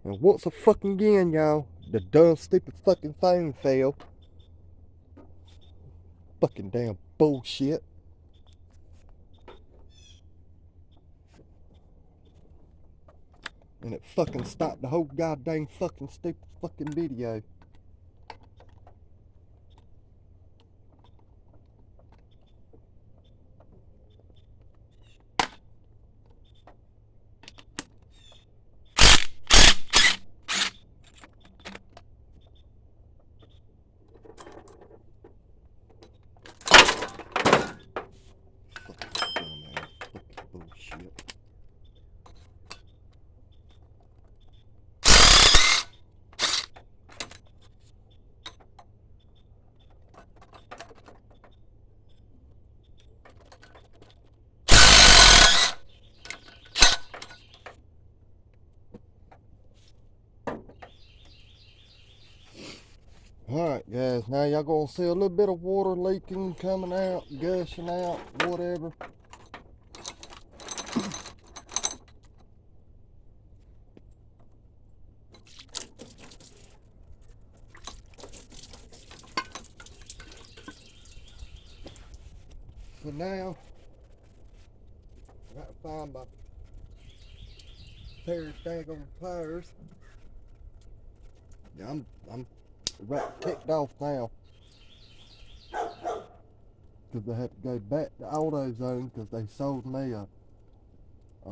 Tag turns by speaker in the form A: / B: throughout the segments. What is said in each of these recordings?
A: And once again, y'all, the dumb, stupid fucking phone failed. Fucking damn bullshit. And it fucking stopped the whole goddamn fucking stupid fucking video. Fucking dumbass. Fucking bullshit. Alright guys, now y'all gonna see a little bit of water leaking, coming out, gushing out, whatever. So now, I gotta find my pair of daggone pliers. Yeah, I'm right ticked off now. Because I had to go back to AutoZone because they sold me a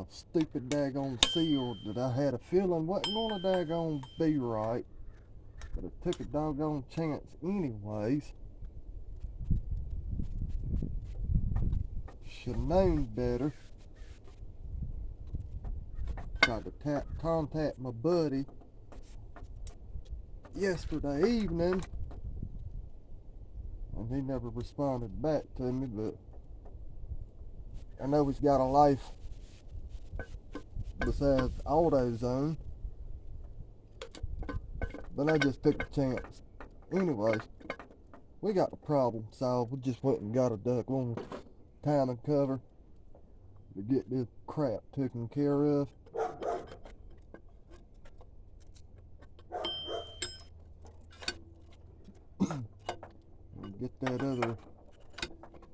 A: stupid daggone seal that I had a feeling wasn't gonna daggone be right. But I took a doggone chance anyways. Should have known better. Tried to contact my buddy yesterday evening, and he never responded back to me, but I know he's got a life besides AutoZone, but I just took a chance. Anyways, we got the problem solved. We just went and got a duck-long timing cover to get this crap taken care of. And get that other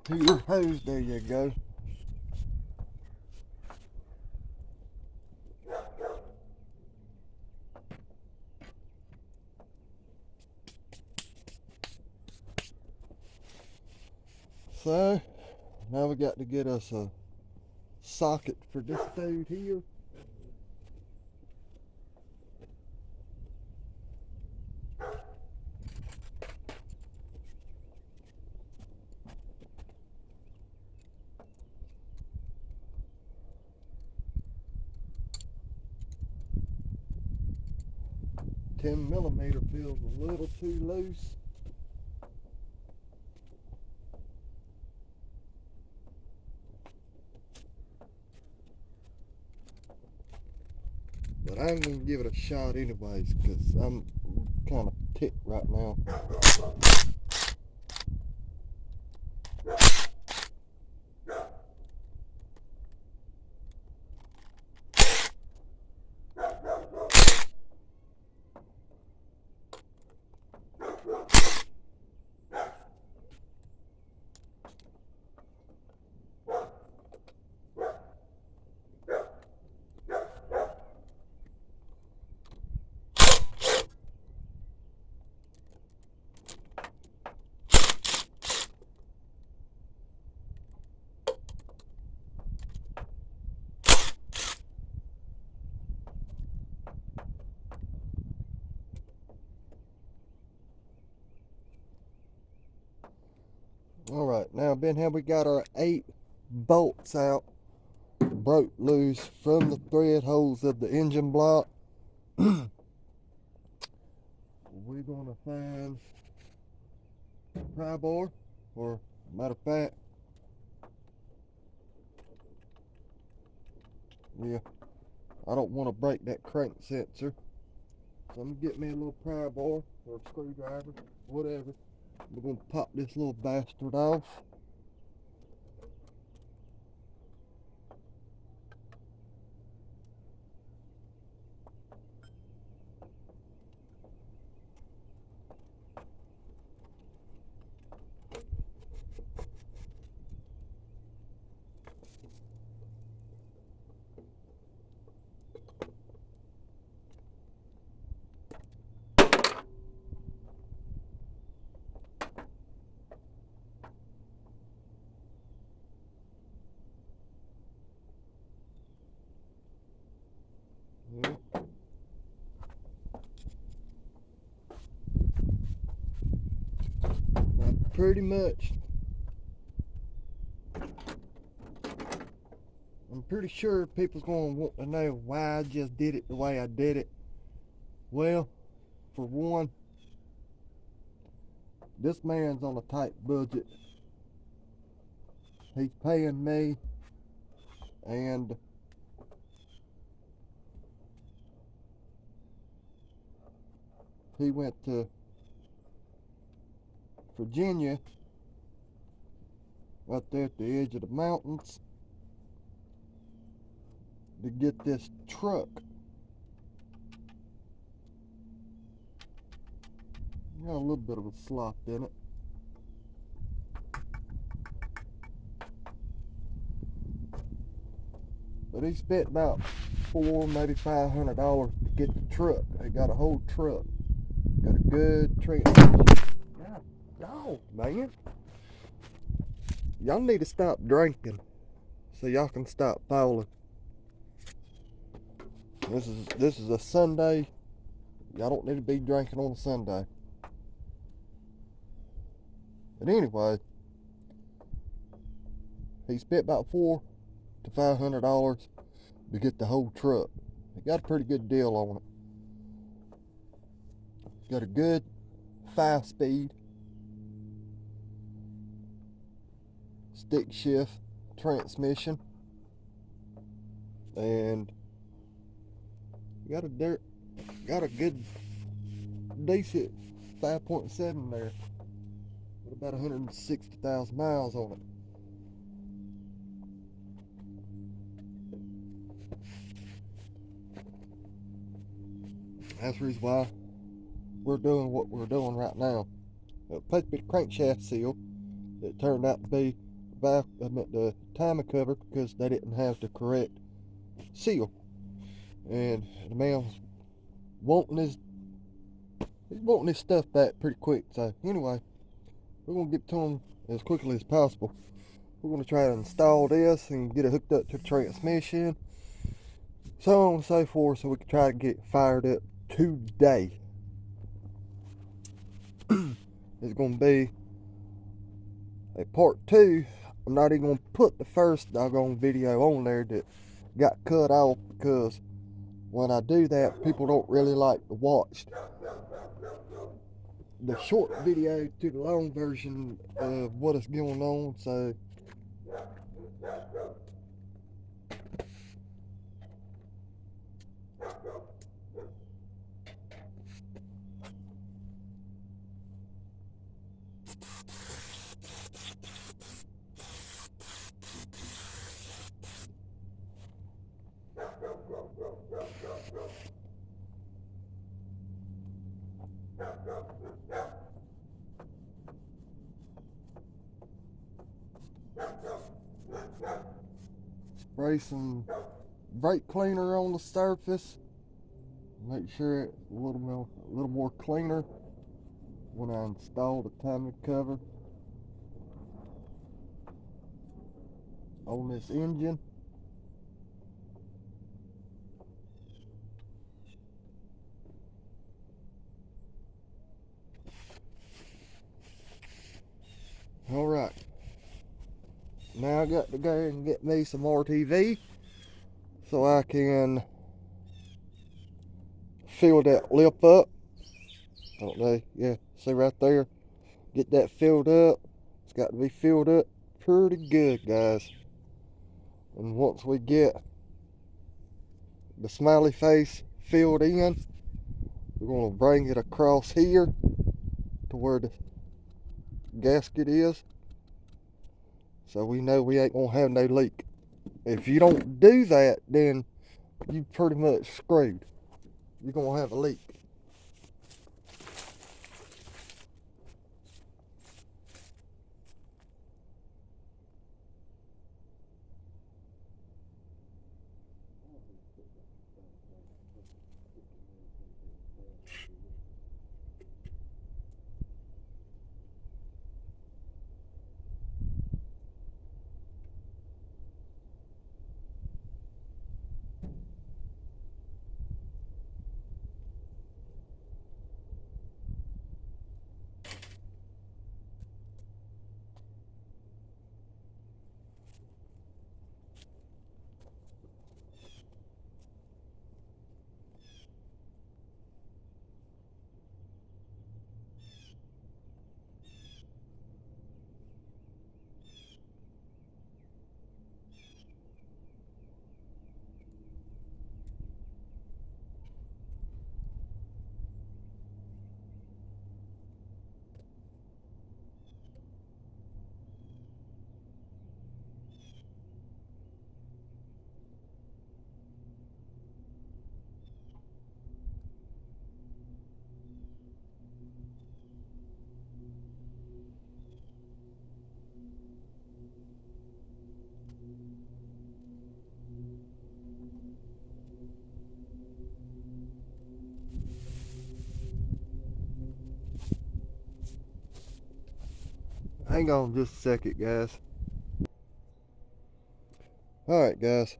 A: heater hose. There you go. So now we got to get us a socket for this dude here. $10mm feels a little too loose. But I'm gonna give it a shot anyways, because I'm kind of ticked right now. Alright, now Ben, have we got our 8 bolts out, broke loose from the thread holes of the engine block. We're gonna find a pry bar, or matter of fact, yeah, I don't want to break that crank sensor, so I'm gonna get me a little pry bar or a screwdriver, whatever. We're gonna pop this little bastard off. Yeah. Pretty much. I'm pretty sure people's going to want to know why I just did it the way I did it. Well, for one, this man's on a tight budget. He's paying me, and he went to Virginia, right there at the edge of the mountains, to get this truck. Got a little bit of a slop in it. But he spent about maybe $500 to get the truck. They got a whole truck. Got a good transmission. God, dog, man. Y'all need to stop drinking so y'all can stop falling. This is a Sunday. Y'all don't need to be drinking on a Sunday. But anyway, he spent about $400 to $500 to get the whole truck. He got a pretty good deal on it. Got a good 5-speed stick shift transmission, and got a good decent 5.7 there with about 160,000 miles on it. That's the reason why we're doing what we're doing right now. It was supposed to be the crankshaft seal. It turned out to be the timing cover because they didn't have the correct seal. And the man was wanting his stuff back pretty quick. So anyway, we're gonna get to him as quickly as possible. We're gonna try to install this and get it hooked up to the transmission, so on and so forth, so we can try to get it fired up today. It's gonna be a part 2. I'm not even gonna put the first doggone video on there that got cut off, because when I do that, people don't really like to watch the short video to the long version of what is going on. So spray some brake cleaner on the surface. Make sure it's a little more cleaner when I install the timing cover on this engine. Alright, now I got to go and get me some RTV so I can fill that lip up. Don't know, yeah, see right there, get that filled up. It's got to be filled up pretty good, guys. And once we get the smiley face filled in, we're going to bring it across here to where the gasket is, so we know we ain't gonna have no leak. If you don't do that, then you pretty much screwed. You're gonna have a leak. Hang on just a second, guys. Alright, guys.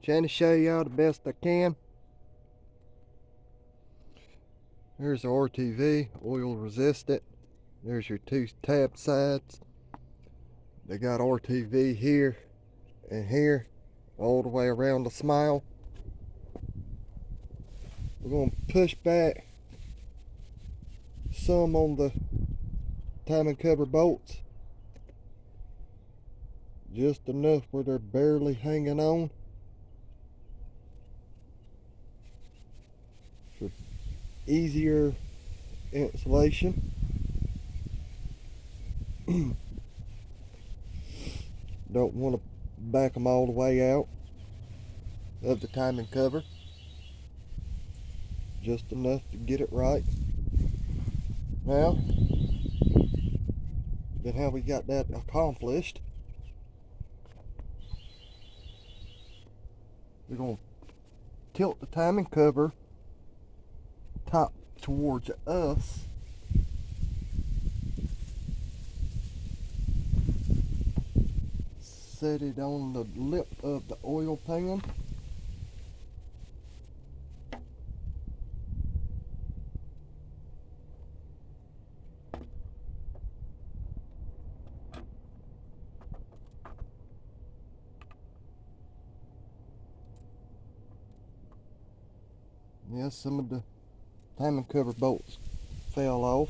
A: Trying to show y'all the best I can. There's the RTV, oil resistant. There's your two tab sides. They got RTV here and here, all the way around the smile. We're going to push back some on the timing cover bolts. Just enough where they're barely hanging on. For easier installation. Don't want to back them all the way out of the timing cover. Just enough to get it right. Now, then how we got that accomplished, we're going to tilt the timing cover top towards us. Set it on the lip of the oil pan. Yeah, some of the timing cover bolts fell off.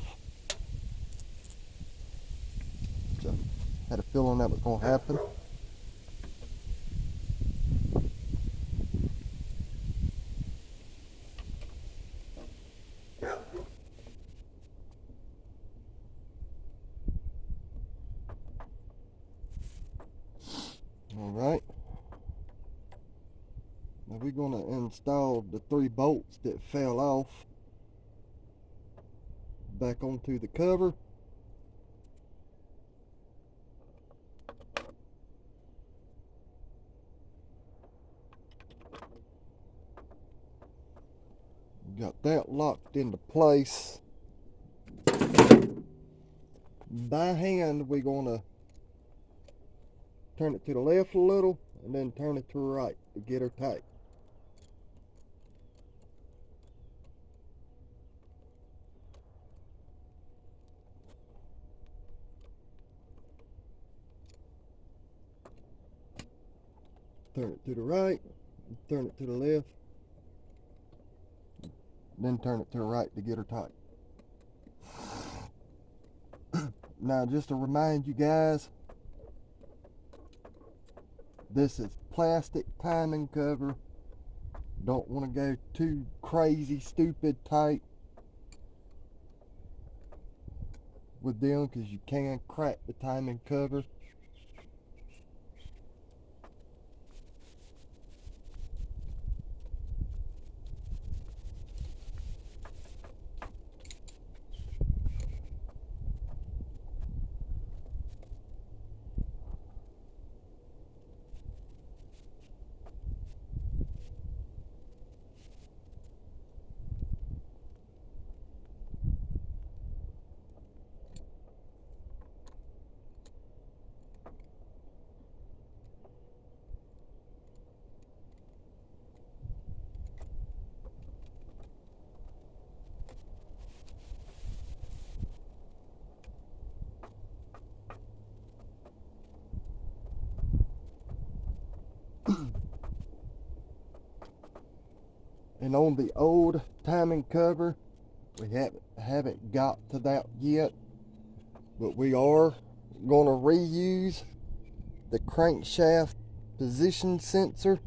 A: So, had a feeling that was going to happen. Alright. Now we're going to install the 3 bolts that fell off back onto the cover. Got that locked into place. By hand, we're going to turn it to the left a little and then turn it to the right to get her tight. Turn it to the right, turn it to the left, then turn it to the right to get her tight. Now, just to remind you guys, this is plastic timing cover. Don't want to go too crazy, stupid tight with them because you can crack the timing cover. And on the old timing cover, we haven't got to that yet, but we are going to reuse the crankshaft position sensor.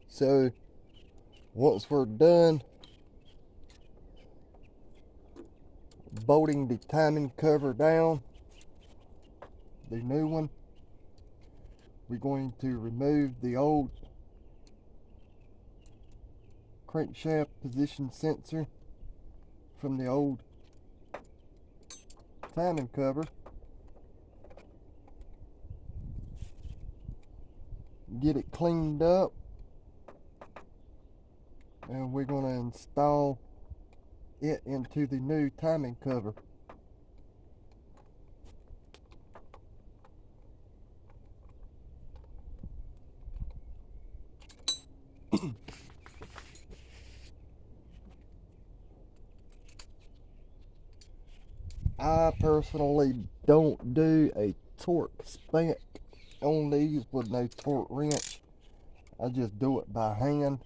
A: So once we're done bolting the timing cover down, the new one, we're going to remove the old crankshaft position sensor from the old timing cover. Get it cleaned up, and we're going to install it into the new timing cover. I personally don't do a torque spank on these with no torque wrench. I just do it by hand.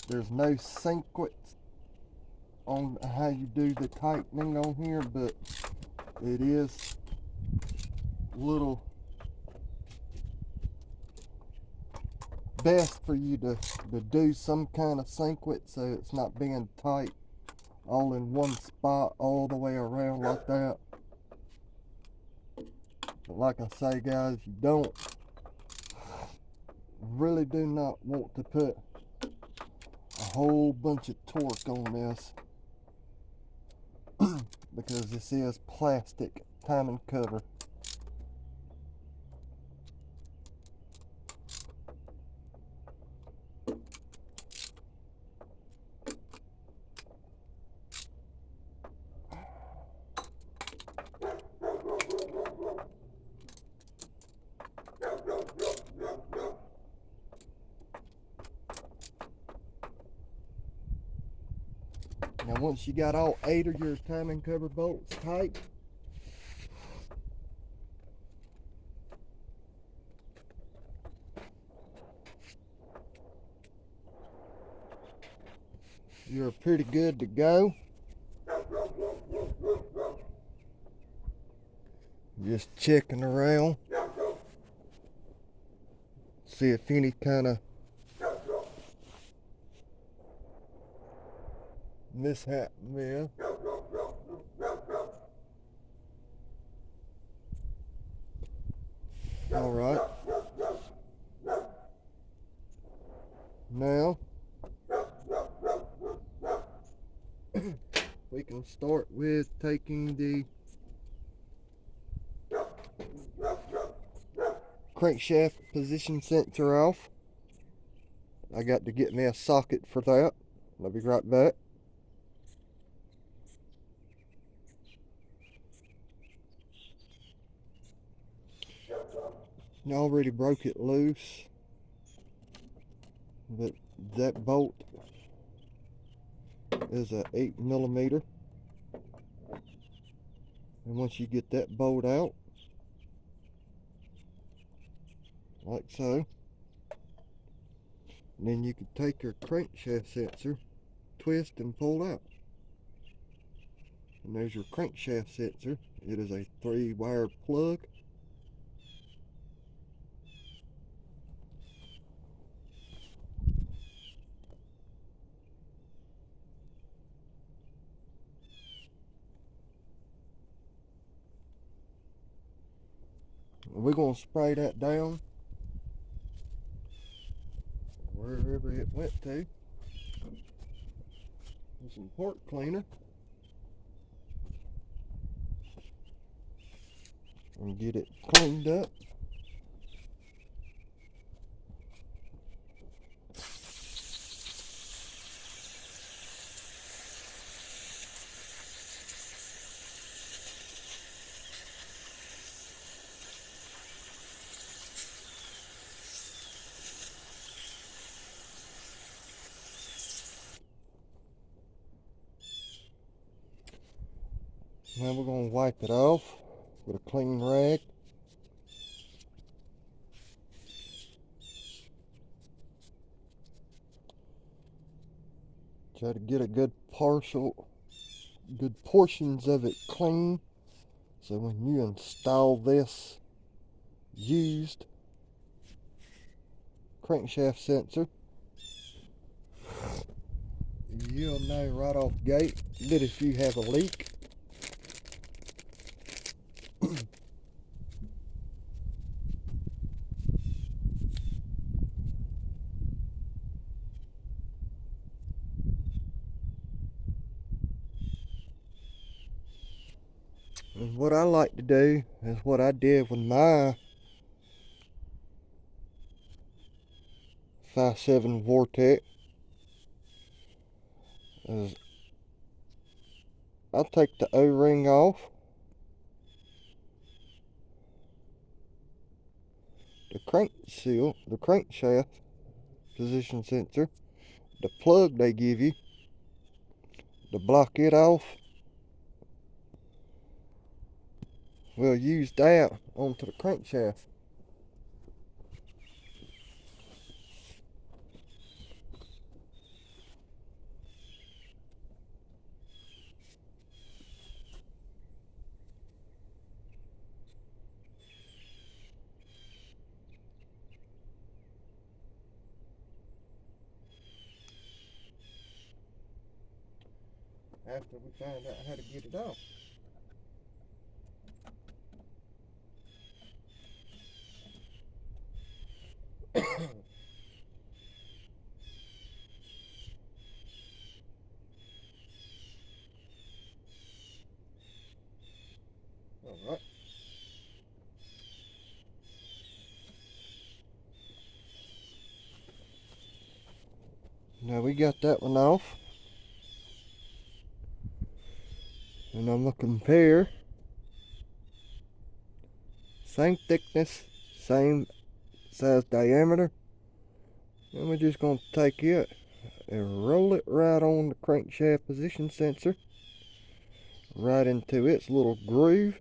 A: There's no sequence on how you do the tightening on here, but it is little best for you to do some kind of sequence so it's not being tight all in one spot all the way around like that. But like I say, guys, you don't really do not want to put a whole bunch of torque on this because this is plastic timing cover. Now once you got all 8 of your timing cover bolts tight, you're pretty good to go. Just checking around, see if any kind of mishap there. All right. Now we can start with taking the crankshaft position sensor off. I got to get me a socket for that. I'll be right back. I already broke it loose, but that bolt is a 8mm, and once you get that bolt out like so, then you can take your crankshaft sensor, twist and pull out, and there's your crankshaft sensor. It is a 3-wire plug. We're going to spray that down wherever it went to with some part cleaner and get it cleaned up. Now we're going to wipe it off with a clean rag. Try to get a good portions of it clean, so when you install this used crankshaft sensor, you'll know right off gate that if you have a leak. And what I like to do is what I did with my 5.7 vortec is I'll take the O-ring off. The crank seal, the crankshaft position sensor, the plug they give you to block it off. We'll use that onto the crankshaft. After we find out how to get it off. Alright. Now we got that one off. And I'm going to compare. Same thickness, same size diameter. And we're just going to take it and roll it right on the crankshaft position sensor. Right into its little groove.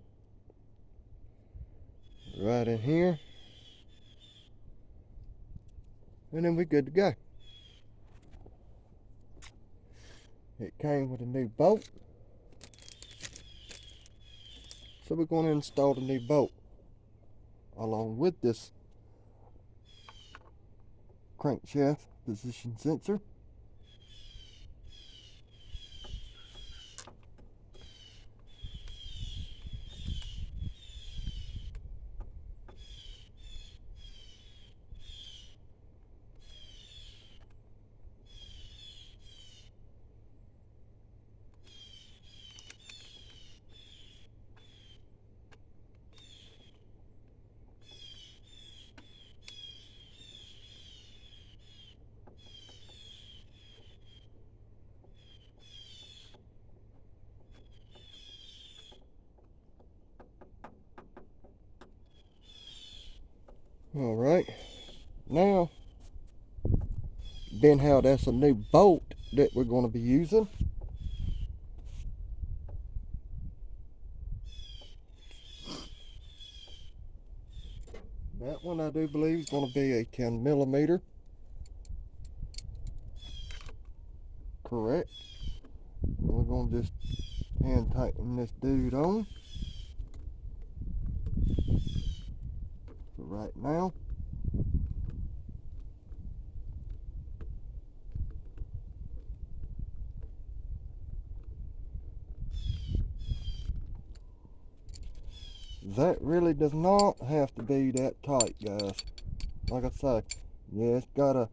A: Right in here. And then we're good to go. It came with a new bolt. So we're going to install the new bolt along with this crankshaft position sensor. Alright, now, being how that's a new bolt that we're going to be using, that one I do believe is going to be a 10 millimeter. Correct. We're going to just hand tighten this dude on for right now. That really does not have to be that tight, guys. Like I say, yeah, it's got a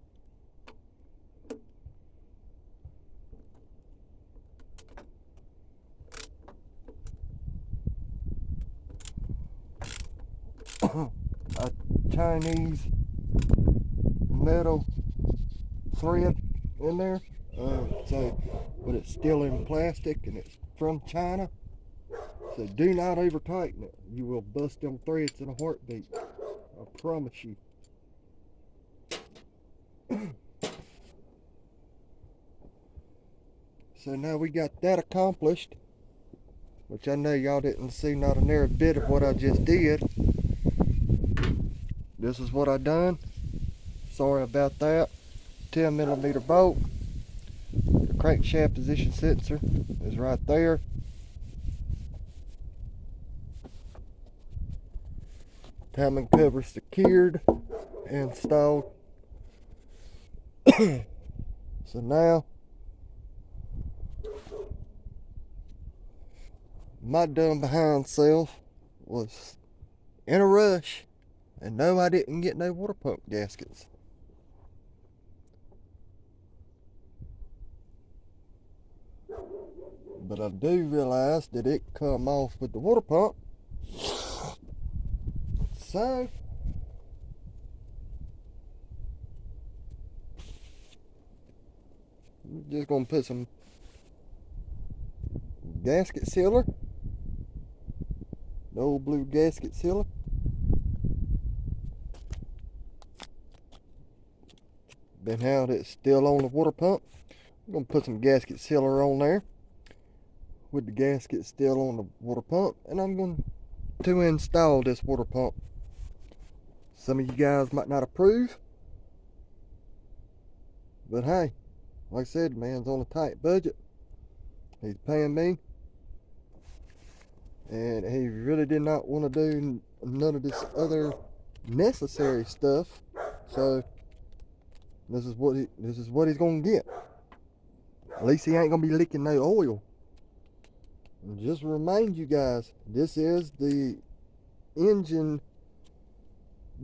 A: a Chinese metal thread in there. But it's still in plastic and it's from China. So do not over tighten it. You will bust them threads in a heartbeat. I promise you. So now we got that accomplished, which I know y'all didn't see not a near bit of what I just did. This is what I done. Sorry about that. 10 millimeter bolt. The crankshaft position sensor is right there. Timing cover secured, installed. So now, my dumb behind self was in a rush, and no, I didn't get no water pump gaskets. But I do realize that it come off with the water pump. So I'm just gonna put some gasket sealer. The old blue gasket sealer. Been how it's still on the water pump. I'm going to put some gasket sealer on there with the gasket still on the water pump, and I'm going to install this water pump. Some of you guys might not approve, but hey, like I said, man's on a tight budget. He's paying me, and he really did not want to do none of this other necessary stuff. So this is what he's gonna get. At least he ain't gonna be leaking no oil. And just remind you guys, this is the engine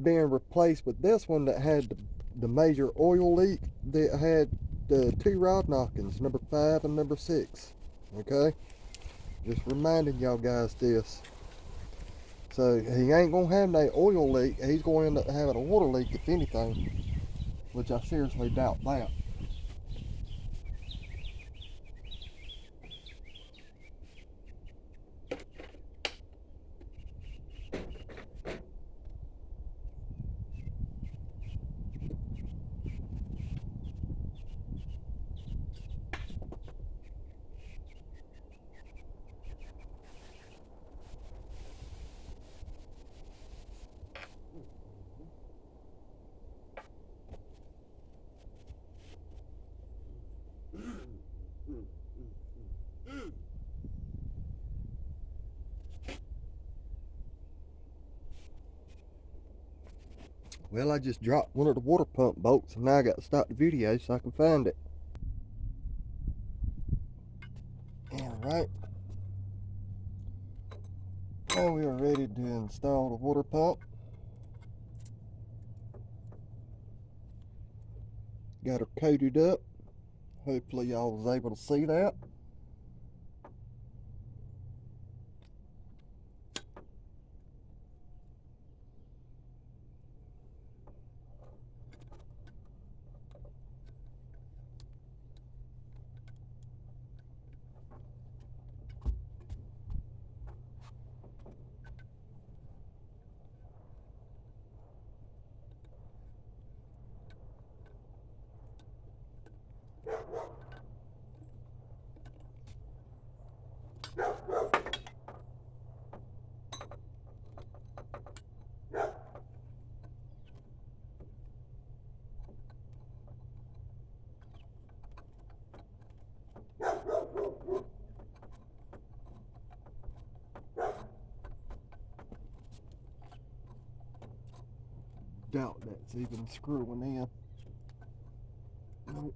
A: being replaced with this one that had the major oil leak that had the 2 rod knockings, number 5 and number 6. Okay, just reminding y'all guys this. So he ain't gonna have no oil leak. He's gonna end up having a water leak if anything, which I seriously doubt that. Well, I just dropped one of the water pump bolts, and now I got to stop the video so I can find it. Alright. Now we are ready to install the water pump. Got her coated up. Hopefully y'all was able to see that. Doubt that's even screwing in. Nope.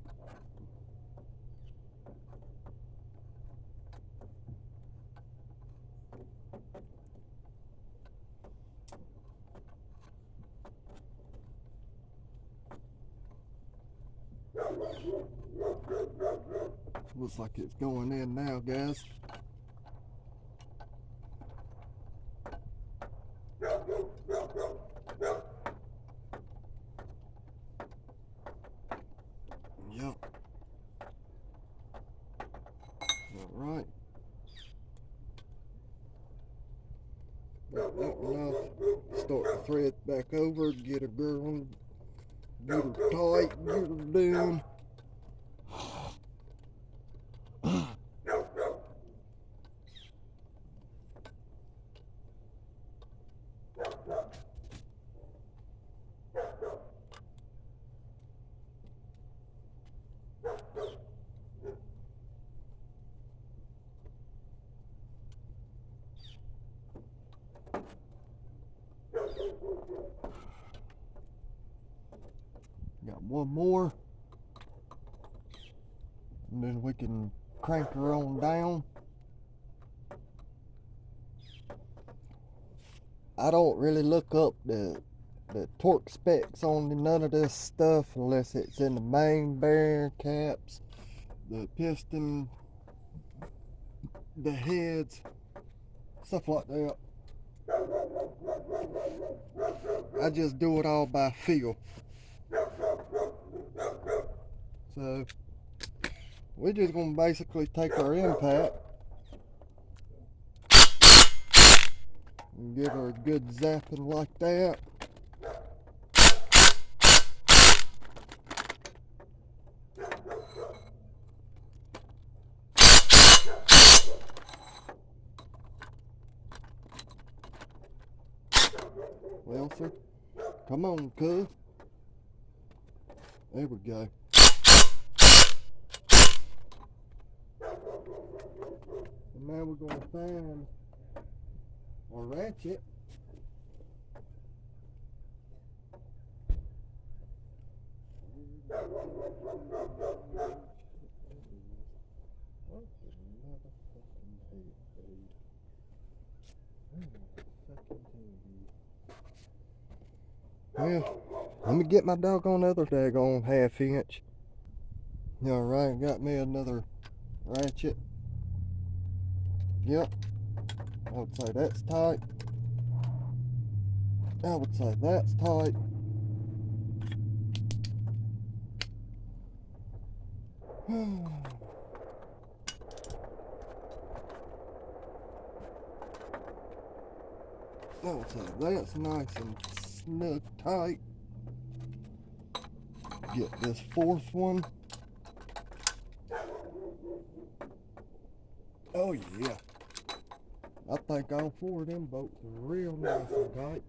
A: Looks like it's going in now, guys. Yep. Alright. Got that one off. Start the thread back over, get her going, get her tight, get her down. Got one more, and then we can crank her on down. I don't really look up the torque specs on none of this stuff unless it's in the main bearing caps, the piston, the heads, stuff like that. I just do it all by feel. So we're just gonna basically take our impact And give her a good zapping like that. Well, sir, come on, cuz. There we go. And now we're going to find our ratchet. Well, let me get my doggone other daggone 1/2 inch. Alright, got me another ratchet. Yep, I would say that's tight. I would say that's tight. I would say that's nice and snug tight. Get this 4th one. Oh yeah. I think all 4 of them bolts are real nice and tight.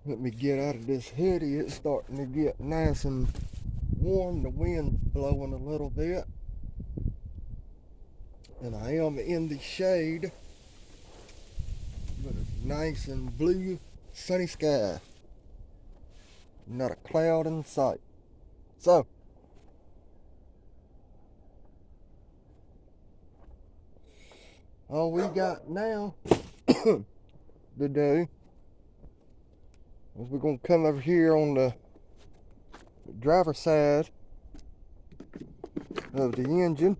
A: Let me get out of this hoodie. It's starting to get nice and warm. The wind's blowing a little bit. And I am in the shade. But it's nice and blue, sunny sky. Not a cloud in sight. So, all we got now to do is we're going to come over here on the driver's side of the engine.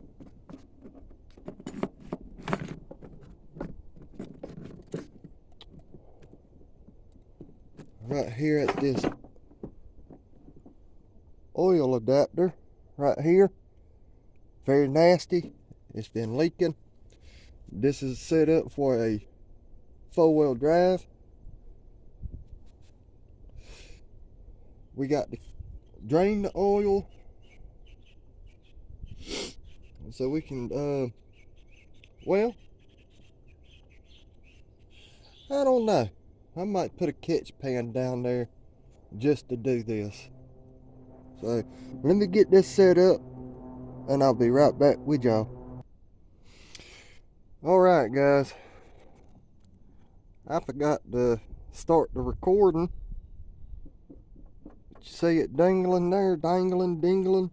A: Right here at this oil adapter right here. Very nasty. It's been leaking. This is set up for a 4-wheel drive. We got to drain the oil so we can well, I don't know. I might put a catch pan down there just to do this. So let me get this set up and I'll be right back with y'all. Alright guys, I forgot to start the recording. You see it dangling there, dingling.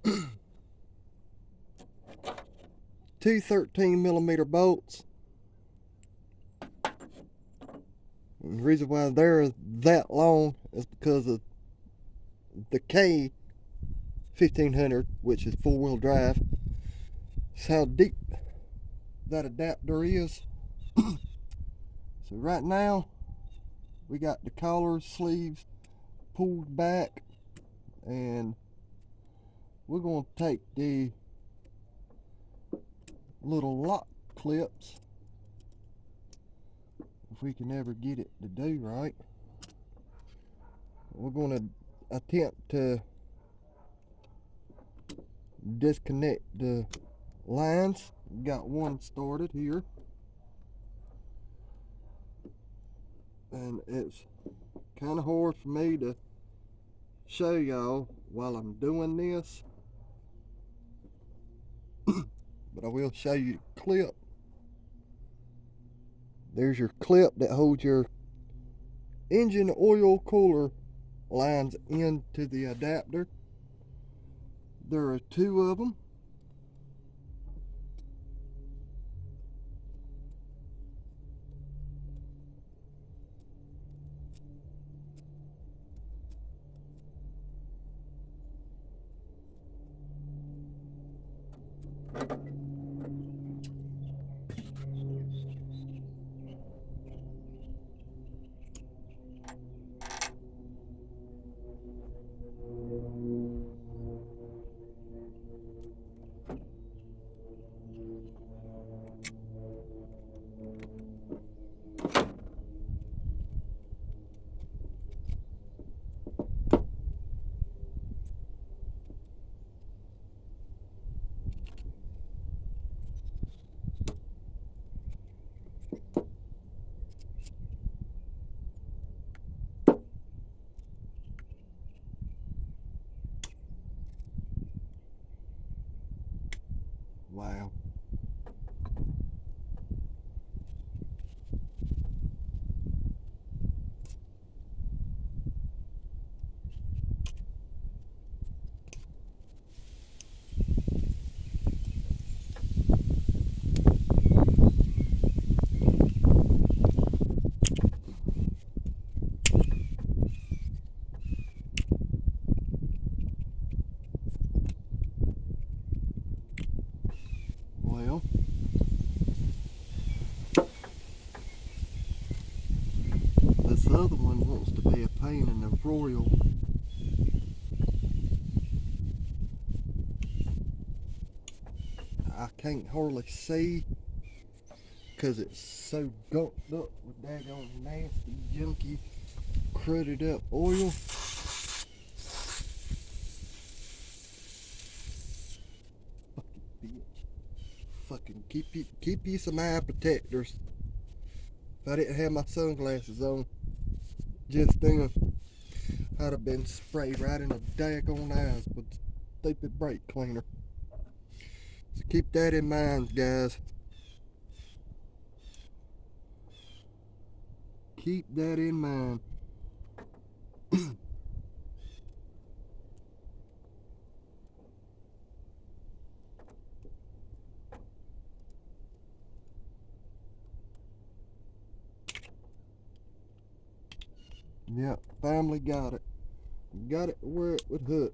A: 2 13mm bolts. And the reason why they're that long is because of the K1500, which is 4-wheel drive. That's how deep that adapter is. So right now we got the collar sleeves pulled back, and we're going to take the little lock clips, if we can ever get it to do right. We're going to attempt to disconnect the lines. Got one started here, and it's kind of hard for me to show y'all while I'm doing this, but I will show you the clip. There's your clip that holds your engine oil cooler lines into the adapter. There are 2 of them. Wow. Well, this other one wants to be a pain in the royal. I can't hardly see because it's so gunked up with daggone nasty, junky, cruded up oil. Fucking bitch. Fucking keep you some eye protectors. If I didn't have my sunglasses on just then, I'd have been sprayed right in the daggone eyes with stupid brake cleaner. So keep that in mind, guys. Keep that in mind. Yep, finally got it. Got it where it would hook.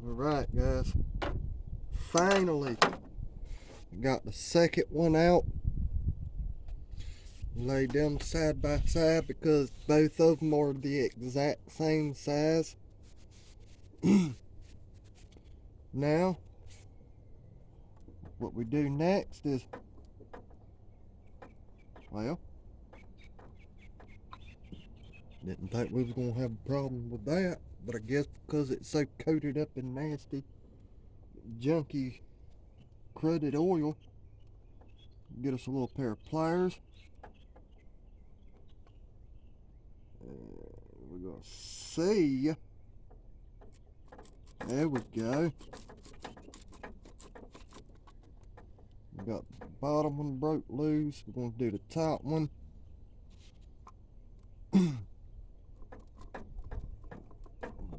A: Alright, guys. Finally got the second one out. Laid them side by side because both of them are the exact same size. Now, what we do next is, well, didn't think we was going to have a problem with that, but I guess because it's so coated up in nasty, junky, cruded oil, get us a little pair of pliers. We're going to see. There we go. We got the bottom one broke loose. We're going to do the top one.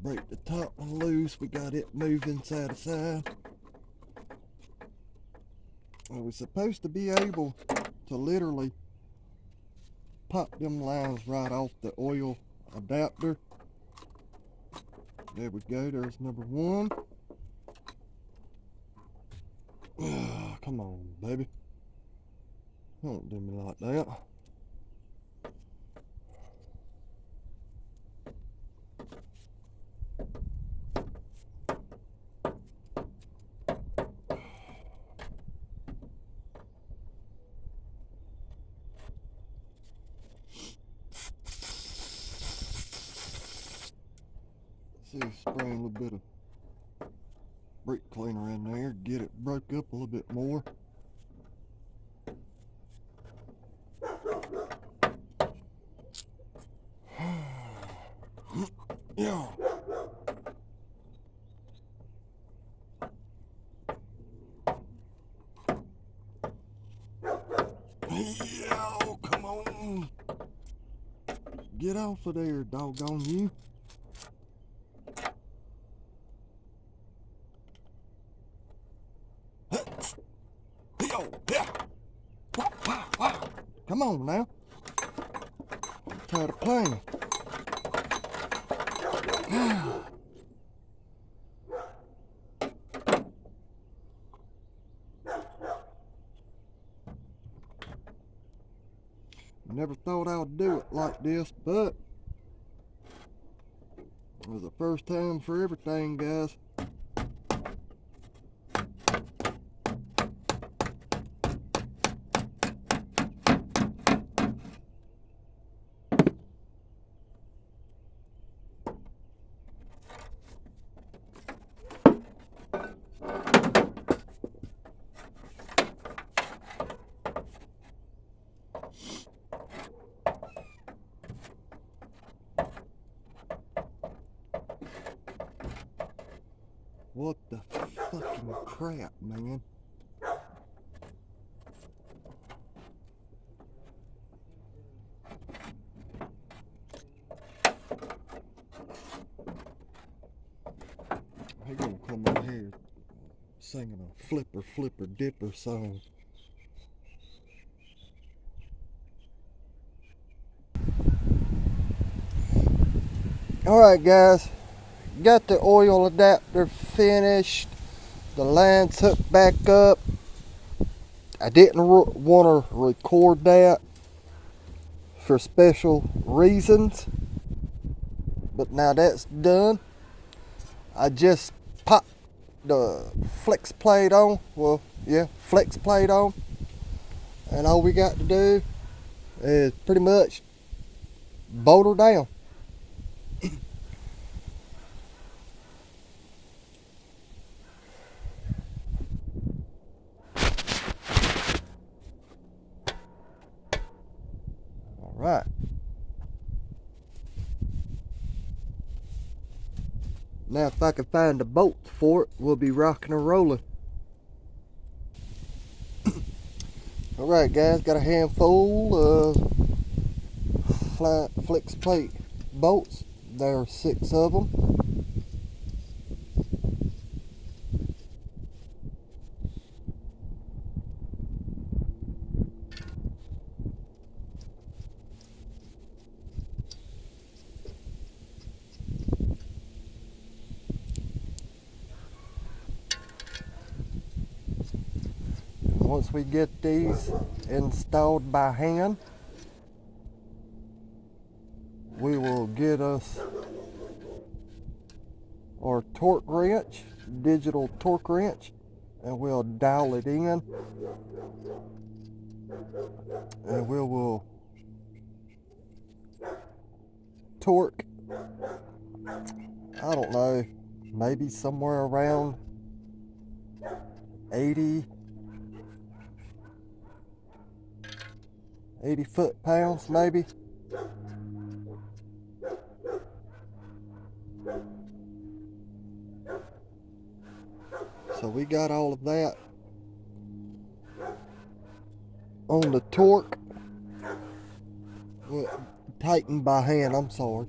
A: Break the top one loose. We got it moving side to side. And we're supposed to be able to literally pop them lines right off the oil adapter. There we go. There's number one. Come on, baby. Don't do me like that. See, spray a little bit of brake cleaner in there, get it broke up a little bit more. Yeah. Yeah, come on. Get off of there, doggone you. Come on now. I'm tired of playing. Never thought I would do it like this, but There's a first time for everything, guys. What the fucking crap, man? He gonna come out here singing a flipper flipper dipper song. Alright guys, got the oil adapter finished. The line's hooked back up. I didn't want to record that for special reasons, but now that's done. I just popped the flex plate on. Well, yeah, flex plate on. And all we got to do is pretty much bolt her down. All right. Now if I can find the bolts for it, we'll be rocking and rolling. Alright guys, got a handful of flat flex plate bolts. There are 6 of them. Once we get these installed by hand, we will get us our torque wrench, digital torque wrench, and we'll dial it in, and we will torque, I don't know, maybe somewhere around 80 foot-pounds maybe. So we got all of that on the torque. Well, tightened by hand, I'm sorry.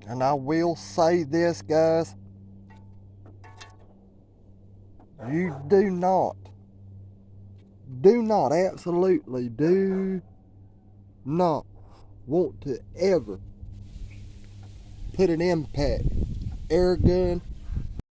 A: And I will say this, guys, you do not, absolutely do not want to ever put an impact air gun